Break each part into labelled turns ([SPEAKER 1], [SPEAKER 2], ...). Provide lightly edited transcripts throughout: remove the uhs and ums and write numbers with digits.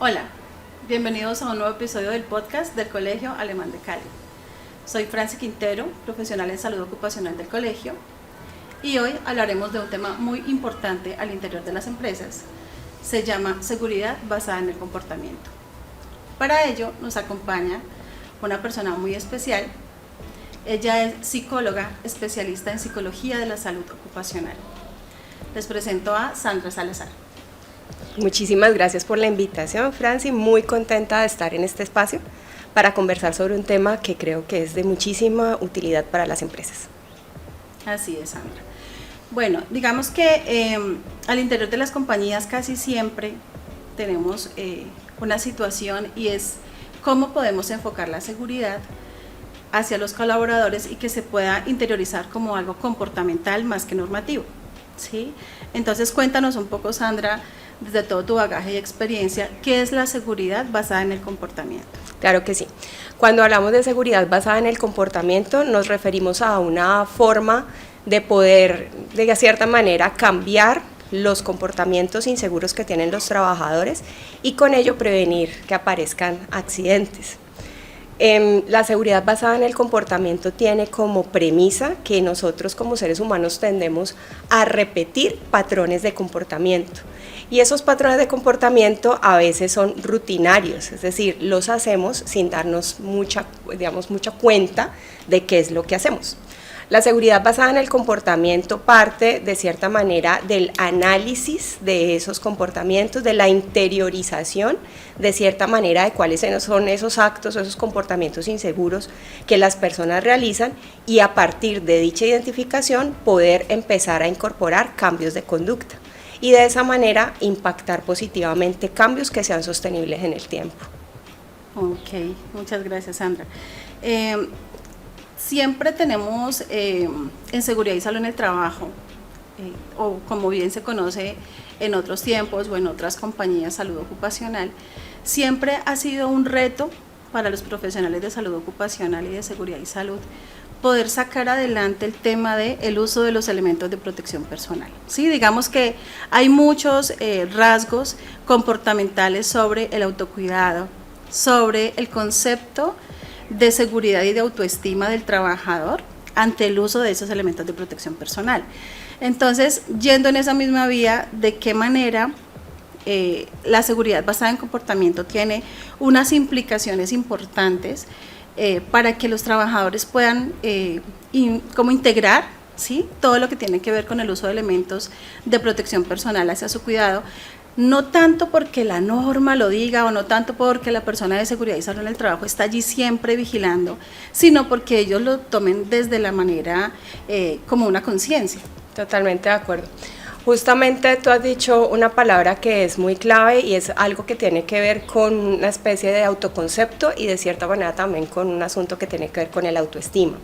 [SPEAKER 1] Hola, bienvenidos a un nuevo episodio del podcast del Colegio Alemán de Cali. Soy Franci Quintero, profesional en salud ocupacional del colegio, y hoy hablaremos de un tema muy importante al interior de las empresas. Se llama seguridad basada en el comportamiento. Para ello nos acompaña una persona muy especial. Ella es psicóloga, especialista en psicología de la salud ocupacional. Les presento a Sandra Salazar.
[SPEAKER 2] Muchísimas gracias por la invitación, Franci. Muy contenta de estar en este espacio para conversar sobre un tema que creo que es de muchísima utilidad para las empresas.
[SPEAKER 1] Así es, Sandra. Bueno, digamos que al interior de las compañías casi siempre tenemos una situación, y es cómo podemos enfocar la seguridad hacia los colaboradores y que se pueda interiorizar como algo comportamental más que normativo, ¿sí? Entonces cuéntanos un poco, Sandra, desde todo tu bagaje y experiencia, ¿qué es la seguridad basada en el comportamiento?
[SPEAKER 2] Claro que sí. Cuando hablamos de seguridad basada en el comportamiento, nos referimos a una forma de poder, de cierta manera, cambiar los comportamientos inseguros que tienen los trabajadores y con ello prevenir que aparezcan accidentes. La seguridad basada en el comportamiento tiene como premisa que nosotros como seres humanos tendemos a repetir patrones de comportamiento, y esos patrones de comportamiento a veces son rutinarios, es decir, los hacemos sin darnos mucha cuenta de qué es lo que hacemos. La seguridad basada en el comportamiento parte de cierta manera del análisis de esos comportamientos, de la interiorización de cierta manera de cuáles son esos actos o esos comportamientos inseguros que las personas realizan, y a partir de dicha identificación poder empezar a incorporar cambios de conducta y de esa manera impactar positivamente cambios que sean sostenibles en el tiempo.
[SPEAKER 1] Ok, muchas gracias, Sandra. Siempre tenemos en seguridad y salud en el trabajo, o como bien se conoce en otros tiempos o en otras compañías, salud ocupacional, siempre ha sido un reto para los profesionales de salud ocupacional y de seguridad y salud poder sacar adelante el tema del uso de los elementos de protección personal. Sí, digamos que hay muchos rasgos comportamentales sobre el autocuidado, sobre el concepto de seguridad y de autoestima del trabajador ante el uso de esos elementos de protección personal. Entonces, yendo en esa misma vía, ¿de qué manera la seguridad basada en comportamiento tiene unas implicaciones importantes para que los trabajadores puedan como integrar, ¿sí?, todo lo que tiene que ver con el uso de elementos de protección personal hacia su cuidado? No tanto porque la norma lo diga o no tanto porque la persona de seguridad y salud en el trabajo está allí siempre vigilando, sino porque ellos lo tomen desde la manera como una conciencia.
[SPEAKER 2] Totalmente de acuerdo. Justamente tú has dicho una palabra que es muy clave y es algo que tiene que ver con una especie de autoconcepto y de cierta manera también con un asunto que tiene que ver con el autoestima.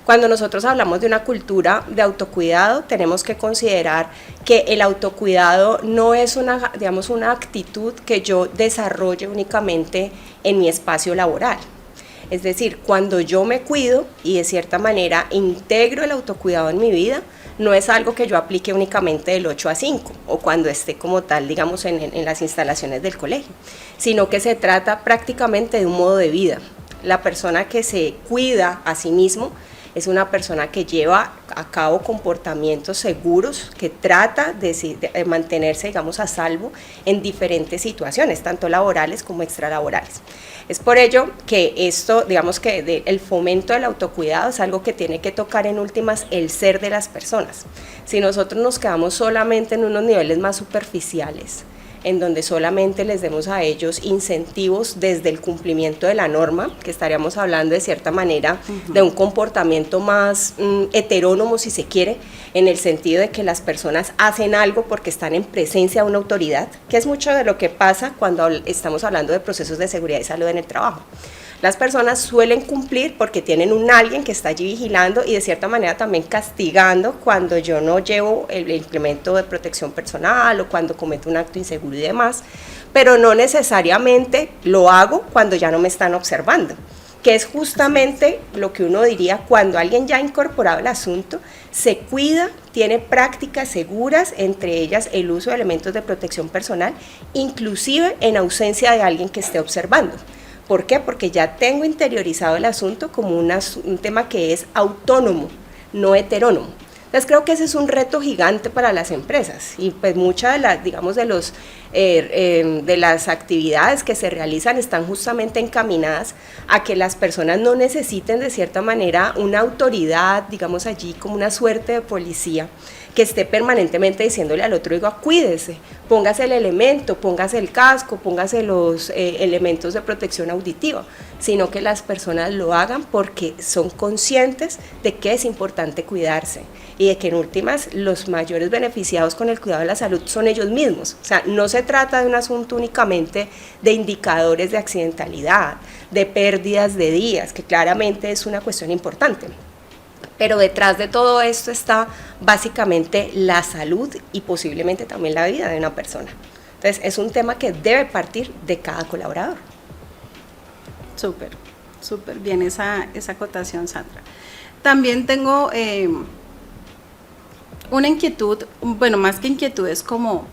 [SPEAKER 2] Cuando nosotros hablamos de una cultura de autocuidado, tenemos que considerar que el autocuidado no es una actitud que yo desarrolle únicamente en mi espacio laboral. Es decir, cuando yo me cuido y de cierta manera integro el autocuidado en mi vida, no es algo que yo aplique únicamente del 8 a 5 o cuando esté como tal, digamos, en las instalaciones del colegio, sino que se trata prácticamente de un modo de vida. La persona que se cuida a sí mismo es una persona que lleva a cabo comportamientos seguros, que trata de mantenerse, digamos, a salvo en diferentes situaciones, tanto laborales como extralaborales. Es por ello que esto, digamos que el fomento del autocuidado es algo que tiene que tocar en últimas el ser de las personas. Si nosotros nos quedamos solamente en unos niveles más superficiales, en donde solamente les demos a ellos incentivos desde el cumplimiento de la norma, que estaríamos hablando de cierta manera de un comportamiento más heterónomo, si se quiere, en el sentido de que las personas hacen algo porque están en presencia de una autoridad, que es mucho de lo que pasa cuando estamos hablando de procesos de seguridad y salud en el trabajo. Las personas suelen cumplir porque tienen un alguien que está allí vigilando y de cierta manera también castigando cuando yo no llevo el implemento de protección personal o cuando cometo un acto inseguro y demás, pero no necesariamente lo hago cuando ya no me están observando. que es justamente lo que uno diría cuando alguien ya ha incorporado el asunto, se cuida, tiene prácticas seguras, entre ellas el uso de elementos de protección personal, inclusive en ausencia de alguien que esté observando. ¿Por qué? Porque ya tengo interiorizado el asunto como un tema que es autónomo, no heterónomo. Entonces creo que ese es un reto gigante para las empresas y pues muchas de las, digamos, de las actividades que se realizan están justamente encaminadas a que las personas no necesiten de cierta manera una autoridad, digamos allí como una suerte de policía, que esté permanentemente diciéndole al otro, digo, cuídese, póngase el elemento, póngase el casco, póngase los elementos de protección auditiva, sino que las personas lo hagan porque son conscientes de que es importante cuidarse y de que en últimas los mayores beneficiados con el cuidado de la salud son ellos mismos. O sea, no se trata de un asunto únicamente de indicadores de accidentalidad, de pérdidas de días, que claramente es una cuestión importante. Pero detrás de todo esto está básicamente la salud y posiblemente también la vida de una persona. Entonces es un tema que debe partir de cada colaborador.
[SPEAKER 1] Súper, súper bien esa acotación, Sandra. También tengo una inquietud, bueno, más que inquietud, es como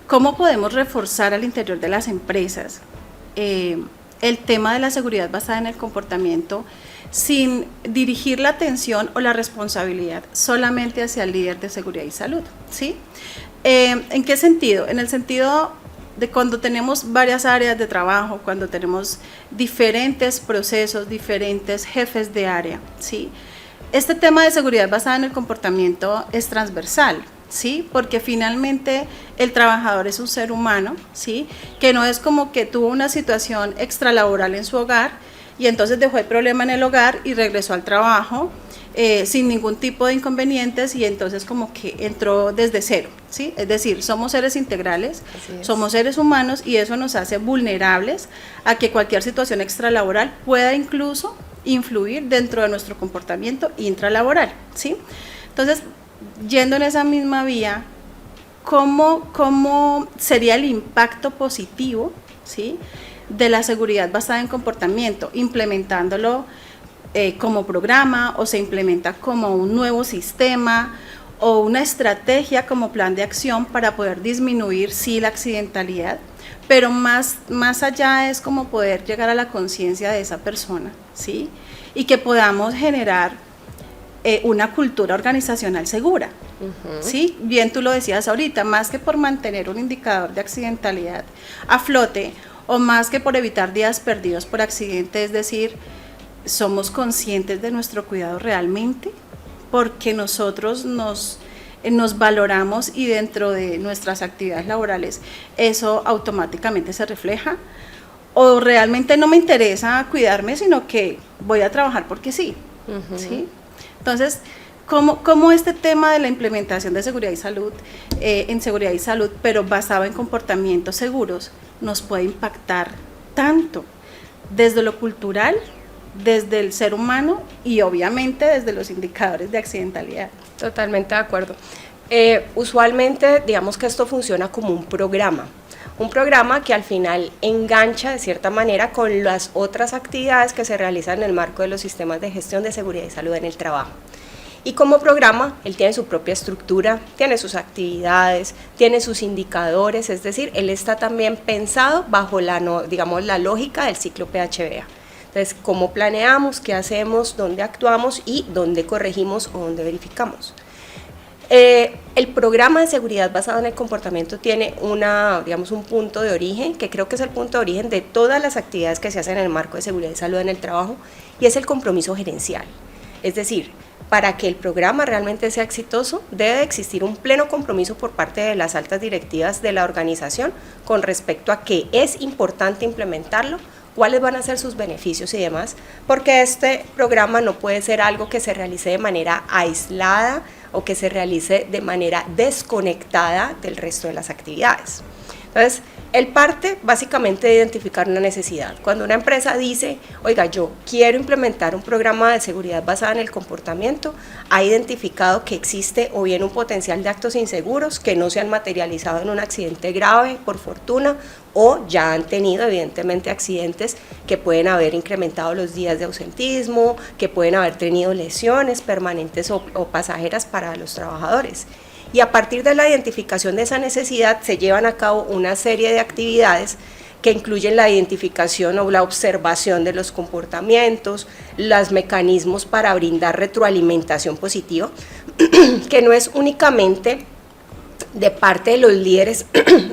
[SPEAKER 1] cómo podemos reforzar al interior de las empresas el tema de la seguridad basada en el comportamiento sin dirigir la atención o la responsabilidad solamente hacia el líder de seguridad y salud, ¿sí? ¿En qué sentido? En el sentido de cuando tenemos varias áreas de trabajo, cuando tenemos diferentes procesos, diferentes jefes de área, ¿sí? Este tema de seguridad basada en el comportamiento es transversal, ¿sí? Porque finalmente el trabajador es un ser humano, ¿sí? Que no es como que tuvo una situación extralaboral en su hogar y entonces dejó el problema en el hogar y regresó al trabajo sin ningún tipo de inconvenientes y entonces como que entró desde cero, ¿sí? Es decir, somos seres integrales, somos seres humanos y eso nos hace vulnerables a que cualquier situación extralaboral pueda incluso influir dentro de nuestro comportamiento intralaboral, ¿sí? Entonces, yendo en esa misma vía, ¿cómo sería el impacto positivo, ¿sí?, de la seguridad basada en comportamiento, implementándolo como programa o se implementa como un nuevo sistema o una estrategia como plan de acción para poder disminuir, sí, la accidentalidad, pero más allá es como poder llegar a la conciencia de esa persona, ¿sí?, y que podamos generar una cultura organizacional segura, ¿sí? Bien tú lo decías ahorita, más que por mantener un indicador de accidentalidad a flote o más que por evitar días perdidos por accidente, es decir, somos conscientes de nuestro cuidado realmente, porque nosotros nos valoramos y dentro de nuestras actividades laborales eso automáticamente se refleja, o realmente no me interesa cuidarme, sino que voy a trabajar porque sí, ¿sí? Entonces, ¿cómo este tema de la implementación de seguridad y salud, en seguridad y salud, pero basado en comportamientos seguros, nos puede impactar tanto desde lo cultural, desde el ser humano y obviamente desde los indicadores de accidentalidad?
[SPEAKER 2] Totalmente de acuerdo. Usualmente, digamos que esto funciona como un programa que al final engancha de cierta manera con las otras actividades que se realizan en el marco de los sistemas de gestión de seguridad y salud en el trabajo. Y como programa, él tiene su propia estructura, tiene sus actividades, tiene sus indicadores, es decir, él está también pensado bajo la lógica del ciclo PHBA. Entonces, cómo planeamos, qué hacemos, dónde actuamos y dónde corregimos o dónde verificamos. El programa de seguridad basado en el comportamiento tiene un punto de origen, que creo que es el punto de origen de todas las actividades que se hacen en el marco de seguridad y salud en el trabajo, y es el compromiso gerencial. Es decir, para que el programa realmente sea exitoso, debe existir un pleno compromiso por parte de las altas directivas de la organización con respecto a que es importante implementarlo, cuáles van a ser sus beneficios y demás, porque este programa no puede ser algo que se realice de manera aislada o que se realice de manera desconectada del resto de las actividades. Entonces, él parte básicamente de identificar una necesidad. Cuando una empresa dice, oiga, yo quiero implementar un programa de seguridad basada en el comportamiento, ha identificado que existe o bien un potencial de actos inseguros que no se han materializado en un accidente grave, por fortuna, o ya han tenido evidentemente accidentes que pueden haber incrementado los días de ausentismo, que pueden haber tenido lesiones permanentes o pasajeras para los trabajadores. Y a partir de la identificación de esa necesidad se llevan a cabo una serie de actividades que incluyen la identificación o la observación de los comportamientos, los mecanismos para brindar retroalimentación positiva, que no es únicamente de parte de los líderes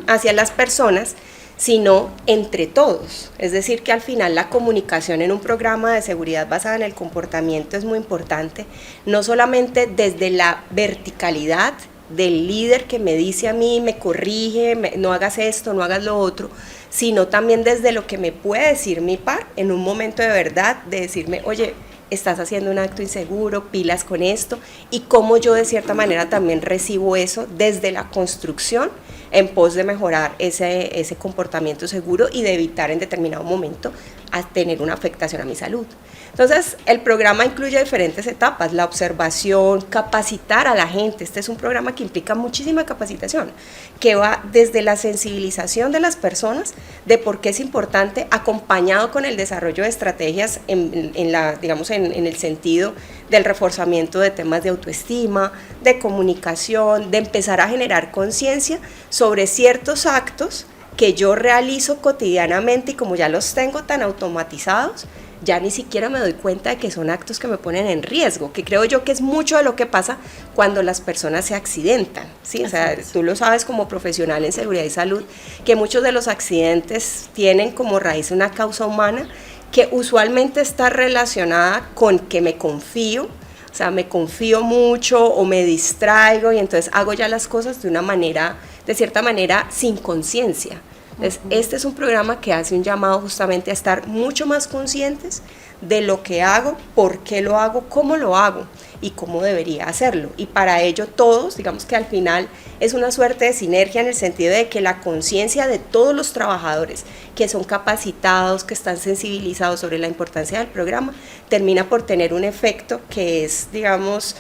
[SPEAKER 2] hacia las personas, sino entre todos. Es decir, que al final la comunicación en un programa de seguridad basada en el comportamiento es muy importante, no solamente desde la verticalidad del líder que me dice a mí, me corrige, no hagas esto, no hagas lo otro, sino también desde lo que me puede decir mi par en un momento de verdad, de decirme, oye, estás haciendo un acto inseguro, pilas con esto, y cómo yo de cierta manera también recibo eso desde la construcción en pos de mejorar ese comportamiento seguro y de evitar en determinado momento a tener una afectación a mi salud. Entonces, el programa incluye diferentes etapas, la observación, capacitar a la gente. Este es un programa que implica muchísima capacitación, que va desde la sensibilización de las personas de por qué es importante, acompañado con el desarrollo de estrategias en el sentido del reforzamiento de temas de autoestima, de comunicación, de empezar a generar conciencia sobre ciertos actos que yo realizo cotidianamente y como ya los tengo tan automatizados, ya ni siquiera me doy cuenta de que son actos que me ponen en riesgo, que creo yo que es mucho de lo que pasa cuando las personas se accidentan, ¿sí? O sea, tú lo sabes como profesional en seguridad y salud, que muchos de los accidentes tienen como raíz una causa humana que usualmente está relacionada con que me confío, o sea, me confío mucho o me distraigo y entonces hago ya las cosas de una manera, de cierta manera, sin conciencia. Entonces, este es un programa que hace un llamado justamente a estar mucho más conscientes de lo que hago, por qué lo hago, cómo lo hago y cómo debería hacerlo. Y para ello todos, digamos que al final es una suerte de sinergia en el sentido de que la conciencia de todos los trabajadores que son capacitados, que están sensibilizados sobre la importancia del programa, termina por tener un efecto que es, digamos,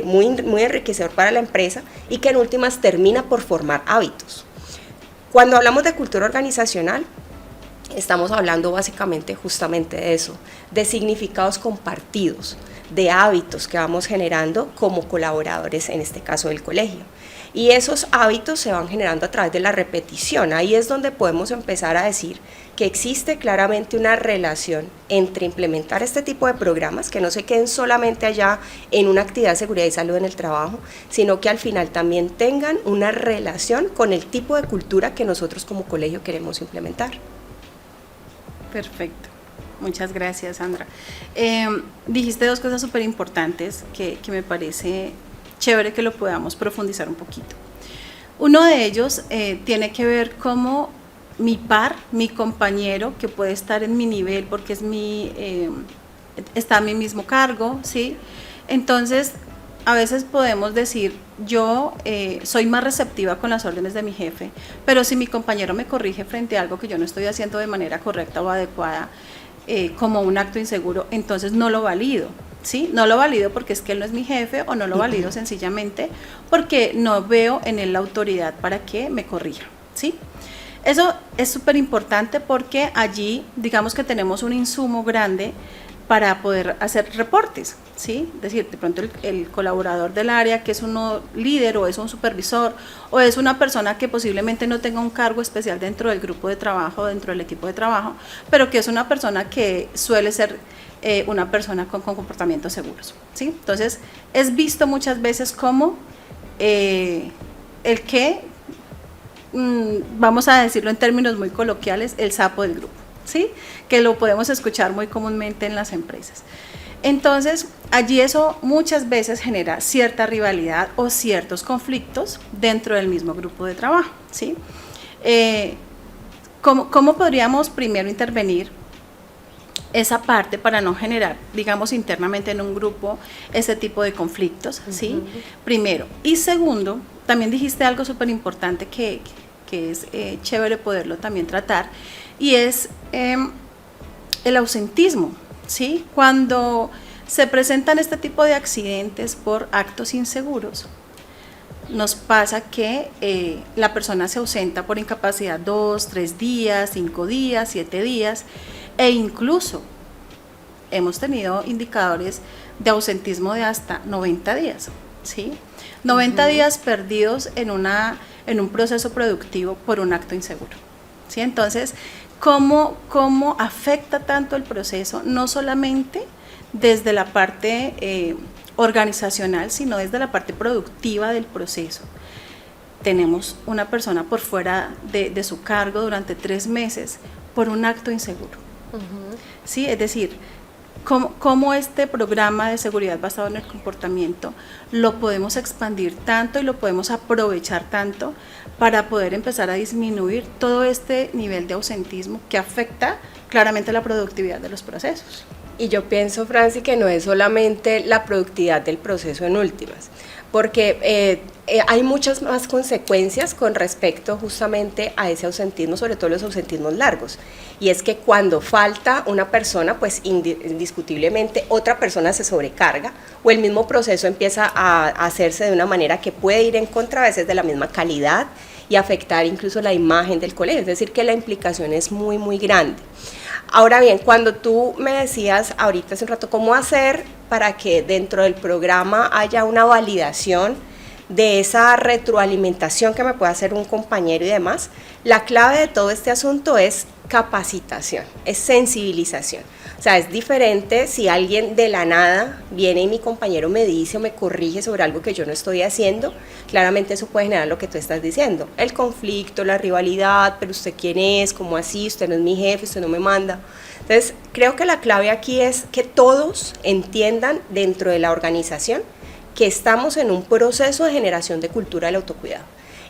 [SPEAKER 2] muy enriquecedor para la empresa y que en últimas termina por formar hábitos. Cuando hablamos de cultura organizacional, estamos hablando básicamente justamente de eso, de significados compartidos, de hábitos que vamos generando como colaboradores, en este caso del colegio. Y esos hábitos se van generando a través de la repetición. Ahí es donde podemos empezar a decir que existe claramente una relación entre implementar este tipo de programas, que no se queden solamente allá en una actividad de seguridad y salud en el trabajo, sino que al final también tengan una relación con el tipo de cultura que nosotros como colegio queremos implementar.
[SPEAKER 1] Perfecto. Muchas gracias, Sandra. Dijiste dos cosas súper importantes que me parece chévere que lo podamos profundizar un poquito. Uno de ellos tiene que ver cómo mi par, mi compañero, que puede estar en mi nivel porque está a mi mismo cargo, ¿sí? Entonces, a veces podemos decir, yo soy más receptiva con las órdenes de mi jefe, pero si mi compañero me corrige frente a algo que yo no estoy haciendo de manera correcta o adecuada, como un acto inseguro, entonces no lo valido, ¿sí? No lo valido porque es que él no es mi jefe o no lo valido sencillamente porque no veo en él la autoridad para que me corrija, ¿sí? Eso es súper importante porque allí, digamos que tenemos un insumo grande para poder hacer reportes, ¿sí? Es decir, de pronto el colaborador del área que es un líder o es un supervisor o es una persona que posiblemente no tenga un cargo especial dentro del grupo de trabajo, dentro del equipo de trabajo, pero que es una persona que suele ser una persona con comportamientos seguros, ¿sí? Entonces, es visto muchas veces como el que, vamos a decirlo en términos muy coloquiales, el sapo del grupo, ¿sí? Que lo podemos escuchar muy comúnmente en las empresas. Entonces, allí eso muchas veces genera cierta rivalidad o ciertos conflictos dentro del mismo grupo de trabajo, ¿sí? ¿Cómo podríamos primero intervenir esa parte para no generar, digamos, internamente en un grupo ese tipo de conflictos, ¿sí? Primero. Y segundo, también dijiste algo súper importante que que es chévere poderlo también tratar, y es el ausentismo, ¿sí? Cuando se presentan este tipo de accidentes por actos inseguros, nos pasa que la persona se ausenta por incapacidad 2, 3 días, 5 días, 7 días, e incluso hemos tenido indicadores de ausentismo de hasta 90 días, ¿sí? 90 días perdidos en un proceso productivo por un acto inseguro, ¿sí? Entonces, ¿cómo afecta tanto el proceso? No solamente desde la parte organizacional, sino desde la parte productiva del proceso. Tenemos una persona por fuera de su cargo durante 3 meses por un acto inseguro. ¿Sí? Es decir, ¿cómo este programa de seguridad basado en el comportamiento lo podemos expandir tanto y lo podemos aprovechar tanto para poder empezar a disminuir todo este nivel de ausentismo que afecta claramente la productividad de los procesos?
[SPEAKER 2] Y yo pienso, Franci, que no es solamente la productividad del proceso en últimas, porque hay muchas más consecuencias con respecto justamente a ese ausentismo, sobre todo los ausentismos largos. Y es que cuando falta una persona, pues indiscutiblemente otra persona se sobrecarga, o el mismo proceso empieza a hacerse de una manera que puede ir en contra a veces de la misma calidad y afectar incluso la imagen del colegio, es decir, que la implicación es muy, muy grande. Ahora bien, cuando tú me decías ahorita hace un rato cómo hacer para que dentro del programa haya una validación de esa retroalimentación que me puede hacer un compañero y demás, la clave de todo este asunto es capacitación, es sensibilización. O sea, es diferente si alguien de la nada viene y mi compañero me dice o me corrige sobre algo que yo no estoy haciendo, claramente eso puede generar lo que tú estás diciendo, el conflicto, la rivalidad, pero usted quién es, cómo así, usted no es mi jefe, usted no me manda. Entonces, creo que la clave aquí es que todos entiendan dentro de la organización que estamos en un proceso de generación de cultura del autocuidado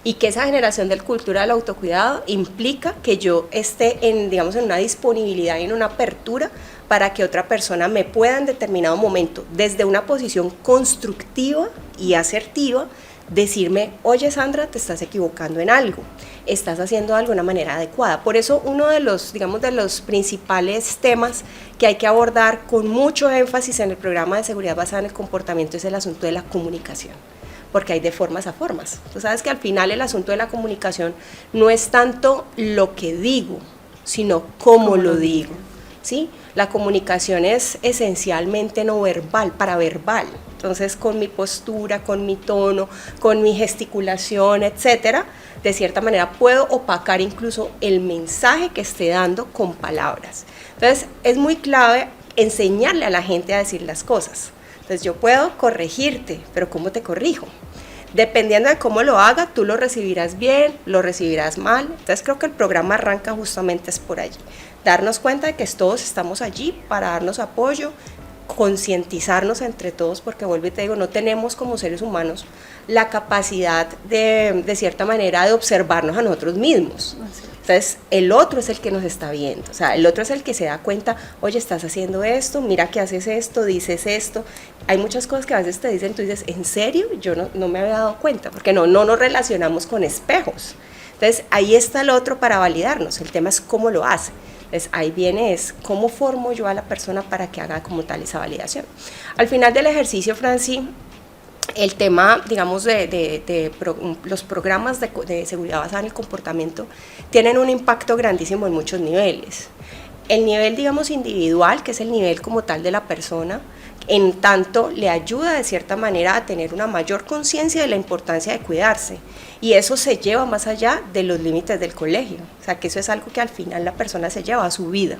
[SPEAKER 2] y que esa generación de cultura del autocuidado implica que yo esté en, digamos, en una disponibilidad y en una apertura para que otra persona me pueda en determinado momento, desde una posición constructiva y asertiva, decirme, oye Sandra, te estás equivocando en algo, estás haciendo algo de una manera adecuada. Por eso uno de los, digamos, de los principales temas que hay que abordar con mucho énfasis en el programa de seguridad basada en el comportamiento es el asunto de la comunicación, porque hay de formas a formas. Tú sabes que al final el asunto de la comunicación no es tanto lo que digo, sino cómo lo digo, ¿sí? La comunicación es esencialmente no verbal, paraverbal. Entonces, con mi postura, con mi tono, con mi gesticulación, etcétera, de cierta manera puedo opacar incluso el mensaje que esté dando con palabras. Entonces, es muy clave enseñarle a la gente a decir las cosas. Entonces, yo puedo corregirte, pero ¿cómo te corrijo? Dependiendo de cómo lo haga, tú lo recibirás bien, lo recibirás mal. Entonces, creo que el programa arranca justamente es por allí. Darnos cuenta de que todos estamos allí para darnos apoyo, concientizarnos entre todos, porque vuelvo y te digo, no tenemos como seres humanos la capacidad de cierta manera de observarnos a nosotros mismos. Entonces el otro es el que nos está viendo, o sea, el otro es el que se da cuenta, oye, estás haciendo esto, mira que haces esto, dices esto. Hay muchas cosas que a veces te dicen, tú dices, ¿en serio? Yo no me había dado cuenta, porque no nos relacionamos con espejos. Entonces ahí está el otro para validarnos, el tema es cómo lo hace. Entonces ahí viene es cómo formo yo a la persona para que haga como tal esa validación. Al final del ejercicio, Franci, el tema, digamos, los programas de seguridad basada en el comportamiento tienen un impacto grandísimo en muchos niveles. El nivel, digamos, individual, que es el nivel como tal de la persona, en tanto le ayuda de cierta manera a tener una mayor conciencia de la importancia de cuidarse, y eso se lleva más allá de los límites del colegio, o sea que eso es algo que al final la persona se lleva a su vida,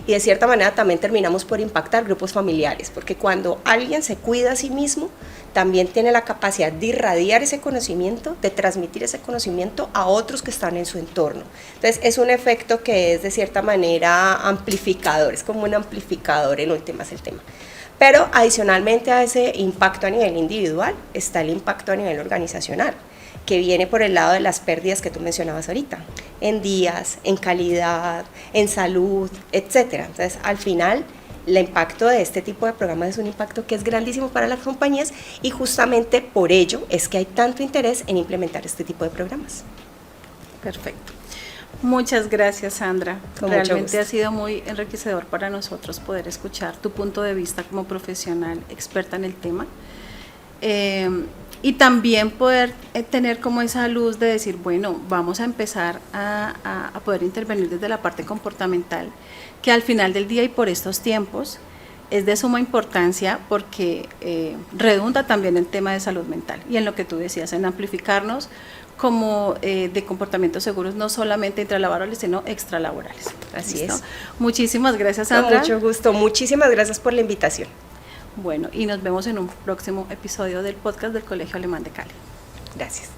[SPEAKER 2] y de cierta manera también terminamos por impactar grupos familiares, porque cuando alguien se cuida a sí mismo, también tiene la capacidad de irradiar ese conocimiento, de transmitir ese conocimiento a otros que están en su entorno. Entonces es un efecto que es de cierta manera amplificador, es como un amplificador en últimas el tema. Pero adicionalmente a ese impacto a nivel individual está el impacto a nivel organizacional, que viene por el lado de las pérdidas que tú mencionabas ahorita, en días, en calidad, en salud, etcétera. Entonces, al final, el impacto de este tipo de programas es un impacto que es grandísimo para las compañías, y justamente por ello es que hay tanto interés en implementar este tipo de programas.
[SPEAKER 1] Perfecto. Muchas gracias, Sandra.
[SPEAKER 2] Con mucho
[SPEAKER 1] Realmente
[SPEAKER 2] gusto.
[SPEAKER 1] ha sido muy enriquecedor para nosotros poder escuchar tu punto de vista como profesional experta en el tema. Y también poder tener como esa luz de decir, bueno, vamos a empezar a poder intervenir desde la parte comportamental, que al final del día y por estos tiempos es de suma importancia porque redunda también en tema de salud mental y en lo que tú decías, en amplificarnos como de comportamientos seguros, no solamente intralaborales, sino extralaborales.
[SPEAKER 2] Así
[SPEAKER 1] ¿Listo?
[SPEAKER 2] es.
[SPEAKER 1] Muchísimas gracias,
[SPEAKER 2] Con
[SPEAKER 1] Sandra.
[SPEAKER 2] mucho gusto. Muchísimas gracias por la invitación.
[SPEAKER 1] Bueno, y nos vemos en un próximo episodio del podcast del Colegio Alemán de Cali.
[SPEAKER 2] Gracias.